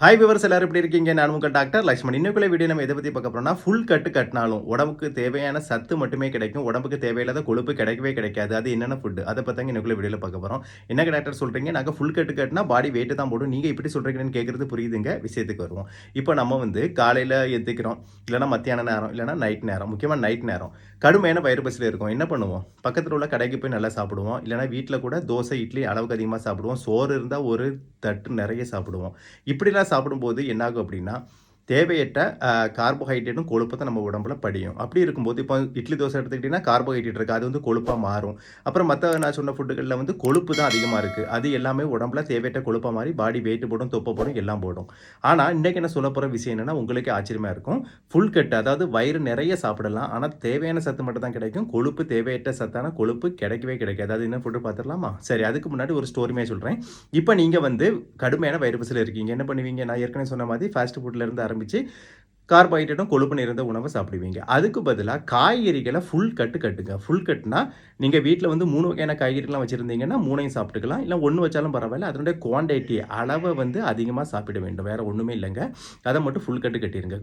Hi viewers, எல்லாரும் எப்படி இருக்கீங்க? நான் உங்கள் டாக்டர் லக்ஷ்மண். இன்னைக்குள்ள வீடியோ நம்ம எதை பத்தி பார்க்க போறோம்னா, ஃபுல் கட்டு கட்டினாலும் உடம்புக்கு தேவையான சத்து மட்டுமே கிடைக்கும். உடம்புக்கு தேவையில்லாத கொழுப்பு கிடைக்கவே கிடைக்காது. அது என்னென்ன ஃபுட் அதை பத்தாங்க இன்னைக்குள்ள வீடியோல பார்க்க போறோம். என்னங்க டாக்டர் சொல்றீங்க? நாங்க ஃபுல் கட்டு கட்டினா பாடி வெயிட் தான் போடும். நீங்க இப்படி சொல்றீங்கன்னு கேட்கறது புரியுதுங்க. விஷயத்துக்கு வருவோம். இப்போ நம்ம காலையில எந்திக்கிறோம், இல்லைன்னா மத்தியான நேரம், இல்லைன்னா நைட் நேரம், முக்கியமாக நைட் நேரம் கடுமையான வயிறு பசியில் இருக்கும். என்ன பண்ணுவோம்? பக்கத்தில் உள்ள கடைக்கு போய் நல்லா சாப்பிடுவோம். இல்லைன்னா வீட்டில் கூட தோசை, இட்லி அளவுக்கு அதிகமாக சாப்பிடுவோம். சோறு இருந்தால் ஒரு தட்டு நிறைய சாப்பிடுவோம். இப்படிலாம் சாப்பிடும்போது என்னாகும் அப்படின்னா, தேவையற்ற கார்போஹைட்ரேட்டும் கொழுப்பு தான் நம்ம உடம்புல படியும். அப்படி இருக்கும்போது இப்போ இட்லி தோசை எடுத்துக்கிட்டிங்கன்னா கார்போஹைட்ரேட் இருக்குது, அது கொழுப்பாக மாறும். அப்புறம் மற்ற நான் சொன்ன ஃபுட்டுகளில் கொழுப்பு தான் அதிகமாக இருக்குது. அது எல்லாமே உடம்புல தேவையற்ற கொழுப்பாக மாறி பாடி வெயிட் போடும், தொப்பை போடும், எல்லாம் போடும். ஆனால் இன்றைக்கி என்ன சொல்ல போகிற விஷயம் என்னென்னா, உங்களுக்கே ஆச்சரியமாக இருக்கும். ஃபுல் கட், அதாவது வயிறு நிறைய சாப்பிடலாம், ஆனால் தேவையான சத்து மட்டும் தான் கிடைக்கும். கொழுப்பு, தேவையற்ற சத்தான கொழுப்பு கிடைக்கவே கிடைக்காது. அது என்ன ஃபுட்டு பார்த்துடலாமா? சரி, அதுக்கு முன்னாடி ஒரு ஸ்டோரிமே சொல்கிறேன். இப்போ நீங்கள் கடுமையான வயிறு பசியில் இருக்கீங்க. என்ன பண்ணுவீங்க? நான் ஏற்கனவே சொன்ன மாதிரி ஃபாஸ்ட் ஃபுட்லேருந்து ஆரம்பித்து கார்போஹைட்ரேட்டும் கொழுப்பு நிறைந்த உணவை சாப்பிடுவீங்க. அதுக்கு பதிலாக காய்கறிகளை ஃபுல் கட்டு கட்டுங்க. ஃபுல் கட்டுனா நீங்கள் வீட்டில் 3 வகையான காய்கறிலாம் வச்சுருந்தீங்கன்னா 3ஐயும் சாப்பிட்டுக்கலாம். இல்லை 1 வச்சாலும் பரவாயில்ல. அதனுடைய குவான்டிட்டி அளவை அதிகமாக சாப்பிட வேண்டும். வேறு ஒன்றுமே இல்லைங்க. அதை மட்டும் ஃபுல் கட்டு கட்டிடுங்க.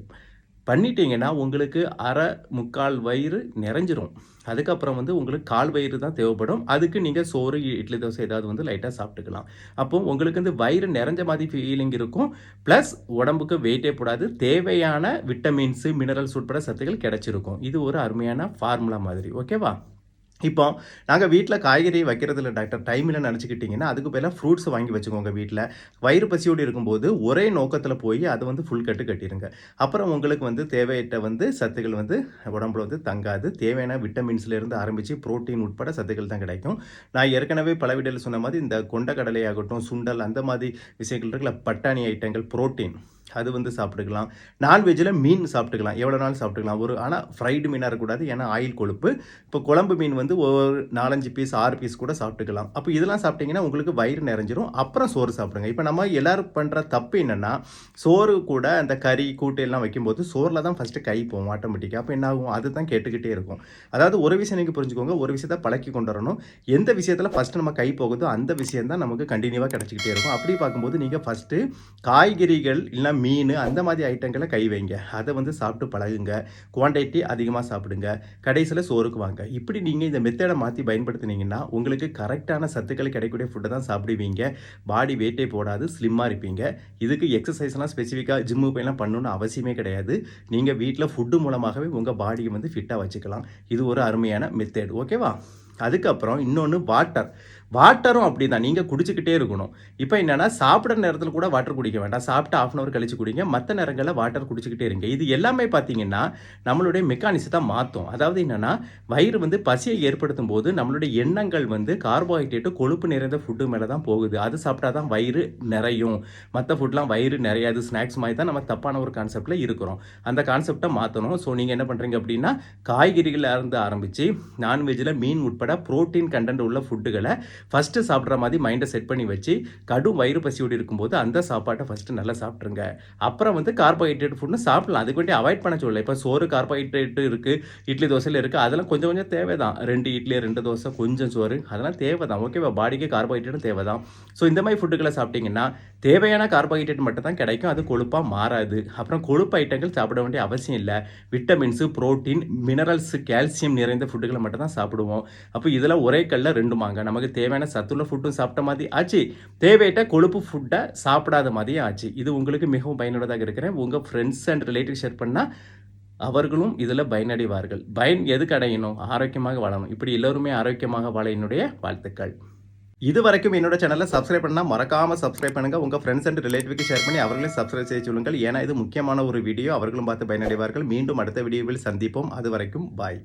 பண்ணிட்டீங்கன்னா உங்களுக்கு அரை முக்கால் வயிறு நிறைஞ்சிரும். அதுக்கப்புறம் உங்களுக்கு கால் வயிறு தான் தேவைப்படும். அதுக்கு நீங்கள் சோறு, இட்லி, தோசை ஏதாவது லைட்டாக சாப்பிட்டுக்கலாம். அப்போ உங்களுக்கு வயிறு நிறைஞ்ச மாதிரி ஃபீலிங் இருக்கும். ப்ளஸ் உடம்புக்கு வெயிட்டே போடாது. தேவையான விட்டமின்ஸு, மினரல்ஸ் உட்பட சத்துக்கள் கிடைச்சிருக்கும். இது ஒரு அருமையான ஃபார்முலா மாதிரி. ஓகேவா? இப்போ நாங்கள் வீட்டில் காய்கறி வைக்கிறதில்ல டாக்டர், டைம் இல்லைன்னு நினச்சிக்கிட்டிங்கன்னா அதுக்கு பதிலாக ஃப்ரூட்ஸ் வாங்கி வச்சுக்கோங்க வீட்டில். வயிறு பசியோடு இருக்கும்போது ஒரே நோக்கத்தில் போய் அதை ஃபுல் கட்டு கட்டிடுங்க. அப்புறம் உங்களுக்கு தேவையற்ற சத்துக்கள் உடம்புல தங்காது. தேவையான விட்டமின்ஸ்லேருந்து ஆரம்பித்து புரோட்டீன் உட்பட சத்துக்கள் தான் கிடைக்கும். நான் ஏற்கனவே பல வீடியோவில் சொன்ன மாதிரி இந்த கொண்டக்கடலை ஆகட்டும், சுண்டல், அந்த மாதிரி விஷயங்கள் இருக்குல்ல, பட்டாணி ஐட்டங்கள், புரோட்டீன் அது சாப்பிட்டுக்கலாம். நான்வெஜ்ஜில் மீன் சாப்பிட்டுக்கலாம், எவ்வளோ நாள் சாப்பிட்டுக்கலாம். ஆனால் ஃப்ரைடு மீனாக இருக்கக்கூடாது, ஏன்னா ஆயில் கொழுப்பு. இப்போ குழம்பு மீன் ஒரு 4-5 பீஸ் 6 பீஸ் கூட சாப்பிட்டுக்கலாம். அப்போ இதெல்லாம் சாப்பிட்டிங்கன்னா உங்களுக்கு வயிறு நிறைஞ்சிரும். அப்புறம் சோறு சாப்பிடுங்க. இப்போ நம்ம எல்லோரும் பண்ணுற தப்பு என்னென்னா, சோறு கூட அந்த கறி கூட்டு எல்லாம் வைக்கும்போது சோறில் தான் ஃபஸ்ட்டு கை போகும் ஆட்டோமேட்டிக்காக. அப்போ என்ன ஆகும்? அது தான் கேட்டுக்கிட்டே இருக்கும். அதாவது ஒரு விஷயம் நீங்கள் புரிஞ்சுக்கோங்க, ஒரு விஷயத்தை பழக்கி கொண்டு வரணும். எந்த விஷயத்தில் ஃபஸ்ட்டு நம்ம கை போகுதோ அந்த விஷயம் தான் நமக்கு கண்டினியூவாக கிடச்சிக்கிட்டே இருக்கும். அப்படி பார்க்கும்போது நீங்கள் ஃபஸ்ட்டு காய்கறிகள் இல்லை மீன் அந்த மாதிரி ஐட்டங்களை கை வைங்க. அதை சாப்பிட்டு பழகுங்க. குவான்டிட்டி அதிகமாக சாப்பிடுங்க. கடைசியில் சோறுக்கு வாங்க. இப்படி நீங்கள் இந்த மெத்தடை மாற்றி பயன்படுத்தினீங்கன்னா உங்களுக்கு கரெக்டான சத்துக்கள் கிடைக்கக்கூடிய ஃபுட்டை தான் சாப்பிடுவீங்க. பாடி வெயிட்டே போடாது, ஸ்லிம்மாக இருப்பீங்க. இதுக்கு எக்ஸசைஸ்லாம் ஸ்பெசிஃபிக்காக ஜிம்மு போயெல்லாம் பண்ணணும்னு அவசியமே கிடையாது. நீங்கள் வீட்டில் ஃபுட்டு மூலமாகவே உங்கள் பாடியை ஃபிட்டாக வச்சுக்கலாம். இது ஒரு அருமையான மெத்தட். ஓகேவா? அதுக்கப்புறம் இன்னொன்று வாட்டரும் அப்படி தான், நீங்கள் குடிச்சிக்கிட்டே இருக்கணும். இப்போ என்னென்னா, சாப்பிட்ற நேரத்தில் கூட வாட்டர் குடிக்க வேண்டாம். சாப்பிட்டு 1/2 hour கழிச்சு குடிங்க. மற்ற நேரங்களில் வாட்டர் குடிச்சிக்கிட்டே இருங்க. இது எல்லாமே பார்த்தீங்கன்னா நம்மளுடைய மெக்கானிசத்தை மாற்றும். அதாவது என்னென்னா, வயிறு பசியை ஏற்படுத்தும் போது நம்மளுடைய எண்ணங்கள் கார்போஹைட்ரேட்டு, கொழுப்பு நிறைந்த ஃபுட்டு மேலே தான் போகுது. அது சாப்பிட்டா தான் வயிறு நிறையும். மற்ற ஃபுட்லாம் வயிறு நிறையாது, ஸ்நாக்ஸ் மாதிரி தான் நம்ம தப்பான ஒரு கான்செப்டில் இருக்கிறோம். அந்த கான்செப்டை மாற்றணும். ஸோ நீங்கள் என்ன பண்ணுறீங்க அப்படின்னா, காய்கறிகளில் இருந்து ஆரம்பித்து நான்வெஜ்ஜில் மீன் உட்பட புரோட்டீன் கண்டென்ட் உள்ள ஃபுட்டுகளை ஃபஸ்ட்டு சாப்பிட்ற மாதிரி மைண்டை செட் பண்ணி வச்சு, கடும் வயிறு பசியோடு இருக்கும்போது அந்த சாப்பாட்டை ஃபஸ்ட்டு நல்லா சாப்பிட்ருங்க. அப்புறம் கார்போஹைட்ரேட் ஃபுட்னு சாப்பிடலாம். அதுக்கு வேண்டி அவாய்ட் பண்ண சொல்லலை. இப்போ சோறு கார்போஹைட்ரேட்டு இருக்குது, இட்லி தோசையில் இருக்குது, அதெல்லாம் கொஞ்சம் கொஞ்சம் தேவை தான். 2 இட்லி, 2 தோசை, கொஞ்சம் சோறு, அதெல்லாம் தேவை தான். ஓகேவா? பாடிக்கு கார்போஹைட்ரேட்டும் தேவை தான். ஸோ இந்த மாதிரி ஃபுட்டுகளை சாப்பிட்டிங்கன்னா தேவையான கார்போஹைட்ரேட் மட்டும் தான் கிடைக்கும். அது கொழுப்பாக மாறாது. அப்புறம் கொழுப்பு ஐட்டங்கள் சாப்பிட வேண்டிய அவசியம் இல்லை. விட்டமின்ஸு, புரோட்டீன், மினரல்ஸு, கால்சியம் நிறைந்த ஃபுட்டுகளை மட்டும் தான் சாப்பிடுவோம். அப்போ இதில் ஒரே கல்ல 2 மாங்க. நமக்கு தேவையான சத்துள்ள ஃபுட்டும் சாப்பிட்ட மாதிரி ஆச்சு, தேவையற்ற கொழுப்பு ஃபுட்டை சாப்பிடாத மாதிரியும் ஆச்சு. இது உங்களுக்கு மிகவும் பயனுள்ளதாக இருக்கிறேன். உங்கள் ஃப்ரெண்ட்ஸ் அண்ட் ரிலேட்டிவ் ஷேர் பண்ணால் அவர்களும் இதில் பயனடைவார்கள். எதுக்கு அடையணும்? ஆரோக்கியமாக வாழணும். இப்படி எல்லோருமே ஆரோக்கியமாக வாழ என்னுடைய வாழ்த்துக்கள். இது வரைக்கும் என்னோட சேனலை சப்ஸ்கிரைப் பண்ணால் மறக்காமல் சப்ஸ்கிரைப் பண்ணுங்கள். உங்கள் ஃப்ரெண்ட்ஸ் அண்ட் ரிலேட்டிவ்க்கு ஷேர் பண்ணி அவர்களையும் சப்ஸ்கிரைப் செய்ய சொல்லுங்கள். ஏன்னா இது முக்கியமான ஒரு வீடியோ. அவர்களும் பார்த்து பயனடைவார்கள். மீண்டும் அடுத்த வீடியோவில் சந்திப்போம். அது வரைக்கும் பாய்.